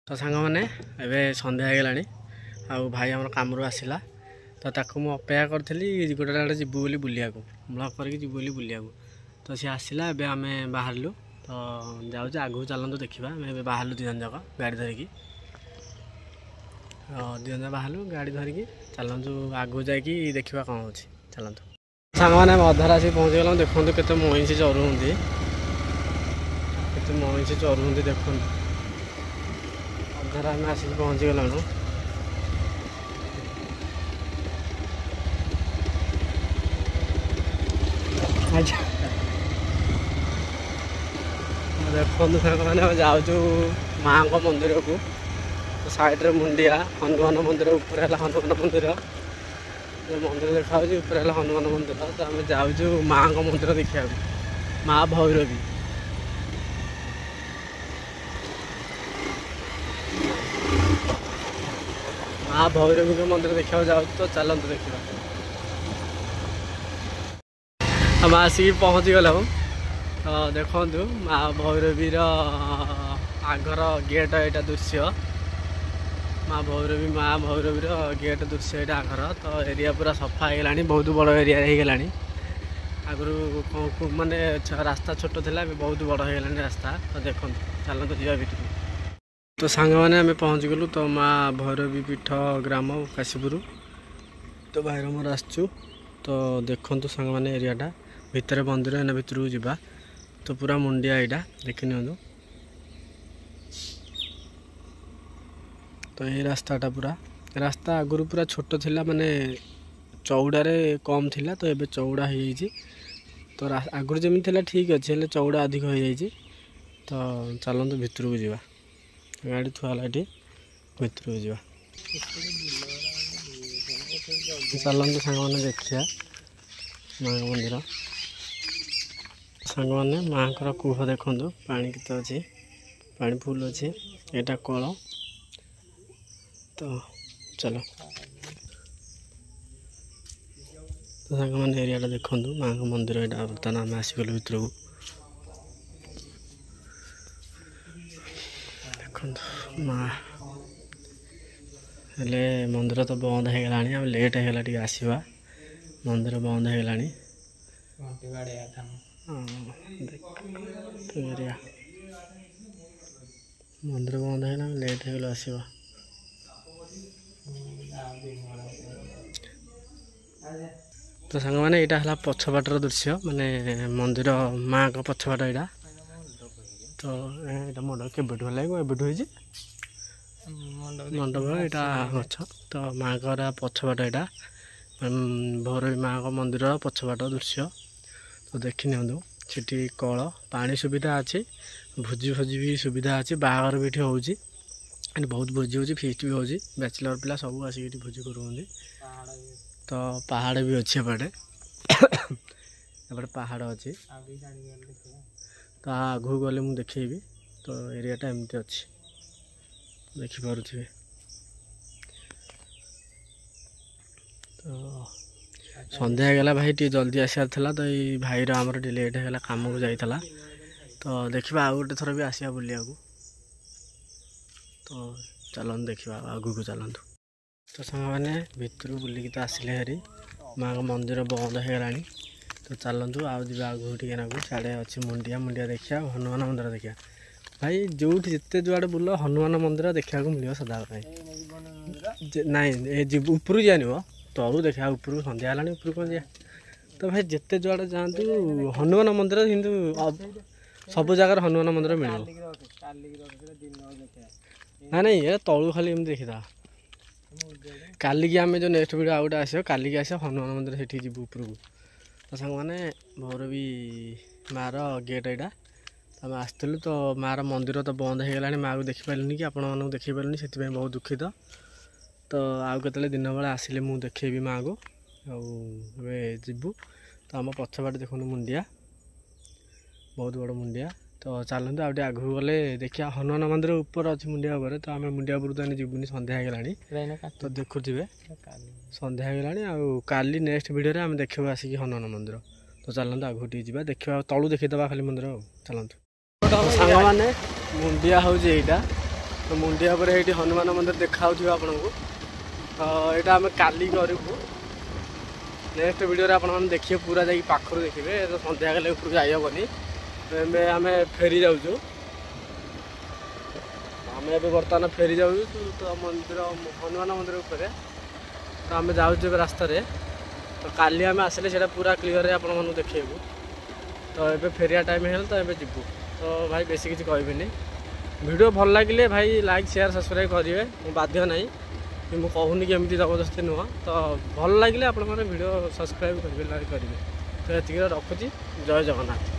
तो सांग मैंने एवं सन्ध्या होगलानी आउ भाई आम कम आसला तो ताकू मुझे अपेक्षा करी गोटे आड़े जीवु बोली बुलिया ब्लॉक करके जीवु बोली बुलिया तो सी आसला एवं आम बाहरलु तो जाऊँ आगू चलतु देखा आम बाहरलु दुजन जाक गाड़ी धरिकी दुजन बाहरलु गाड़ी धरिकी चलतु आगू जाकि देखा कौन हो चलतु सांग मैंने अधार आसिक पहुँची गला देखो केते मईसी चरुंदी देखो अधार आम आसिक पहुँची गलानु अच्छा देखो मैंने जाऊँ माँ को मंदिर को साइड्रे मुंडिया हनुमान मंदिर ऊपर है हनुमान मंदिर मंदिर देखा ऊपर है हनुमान मंदिर तो आम जाऊँ माँ को मंदिर देखा माँ भैरवी माँ भैरवी के मंदिर देखा जाऊँ तो चलतु देखा हम आसिक पहुँची गला तो देखु माँ भैरवी आगर गेट यहाँ दृश्य माँ भैरवी गेट दृश्य यहाँ आगर तो एरिया पूरा सफा होगा बहुत बड़ एरिया होगा आगु माने रास्ता छोट था बहुत बड़ होगा रास्ता तो देखो चलते जा भर तो सांग मैंने आम पहुँच गलु तो माँ भैरवी पीठ ग्राम काशीपुर तो भाईर मोर आसचु तो देखु सांग मैंने एरियाटा भितर मंदिर एना भितर को जावा तो पूरा मुंडिया यहाँ देखी नि तो ये रास्ताटा पूरा रास्ता आगुरी पूरा छोट थिला माने चौड़ारे कम थिला तो एबे चौड़ा हो जाइए तो आगुरी जमी थिला ठीक अच्छे हेले चौड़ा अधिक हो जाइए तो चलतु भितर को जावा गाड़ी थुआला ये भितर को जावा चलतु सांग मैंने देखिया माँ मंदिर सांग मैंने माँ को कूह देखु पानी केते अच्छे पानी फुल अच्छे यहाँ कल तो चलो तो सांग मैंने एरियाटा देखु माँ को मंदिर यहाँ बर्तमान आम आसीगलु भितर को देखो माँ हेले मंदिर तो बंद हो गलानी आम लेट होगा टे आसवा मंदिर बंद हो गलानी तो एरिया मंदिर बंद है लेट हो आसवा तो सांग मैंने यहाँ है पछपाटर दृश्य माने मंदिर माँ का पछपाट यहाँ तो यहाँ मंडप के मंडप यहाँ गछ तो माँ का पछपाट यहाँ भैरवी माँ का मंदिर पछपाट दृश्य तो देखी नि सी कल पानी सुविधा अच्छी भोजी भोजी भी सुविधा अच्छी बाहर भी हो बहुत भोजी हो फिस्ट भी हो बैचलर पिला सब आसिक भोजी कर तो पहाड़ भी अच्छे एपटे पहाड़ अच्छी तो आगू गले मुझे देखेबी तो एरियाटा एमती अच्छी देखिपे तो सन्ध्या गला भाई टी जल्दी आसार था तो ये भाई आमर टे लेट होगा कम को जाइला तो देखा आ गोटे थर भी आसा बुलिया तो चलतु देखा आगू को चलतु तो सांग मैंने भितर बुलिकी तो आसिले हेरी माँ का मंदिर बंद होगा तो चलतु आगे आगू टे नाकू साढ़े अच्छी मुंडिया मुंडिया देखा हनुमान मंदिर देखा भाई जो जिते जुआड़े बुल हनुमान मंदिर देखा मिले सदा नाई ऊपर जानी तलू देखा ऊपर सन्ध्या है ऊपर कौन जा तो भाई जिते जुआड़े जातु हनुमान मंदिर कि सब जगार हनुमान मंदिर मिले ना नहीं ये तलू खाली एम देखा काली की आम जो नेक्स्ट वीडियो आउट आस काली की आस हनुमान मंदिर से जीव ऊपर को तो सांग मैंने भैरवी माँ गेट यहाँ आम आसलु तो माँ मंदिर तो बंद हो गला माँ को देखिपारे कि आपण मानक देखिपारे से बहुत दुखित तो आउ के दिन बेला आसिले मुझे देखेबी माँ को जीवु तो आम पछपाट देखो मुंडिया बहुत बड़ मुंडिया तो चलते आगे आगू गले देखिए हनुमान मंदिर ऊपर अच्छी मुंडिया उपर तो आम मुंडिया उपर तो जीवनी सन्ध्या होगा तो देखुवे सन्ध्या होगा काली नेक्स्ट वीडियो आम देखा आसिक हनुमान मंदिर तो चलते आगू टी जा देखा तलू देखीदे खाली मंदिर चलतु सांग मैंने मुंडिया हूँ यहाँ तो मुंडिया पर ये हनुमान मंदिर देखा आपन को। यहाँ आम काली करूँ नेक्स्ट वीडियो आप देखिए पूरा जा पाखर देखिए। तो सन्ध्या गले ऊपर जाइबनी। तो आम फेरी जाऊँ आम बर्तमान फेरी जाऊँ तो मंदिर हनुमान मंदिर उपर। तो आम जाऊँ रास्त तो काली आम आसिले से पूरा क्लीयर आप देखू। तो ये फेरिया टाइम है तो ये जीवु। तो भाई बेसी किसी कहबी वीडियो भल लगे भाई लाइक शेयर सब्सक्राइब करेंगे। मुझे बाध्य ना कि मुझे कहूनी कि एमती जबरदस्ती नुह। तो भल लगे आप वीडियो सब्सक्राइब करेंगे लाइक करेंगे। तो ये रखुची जय जगन्नाथ।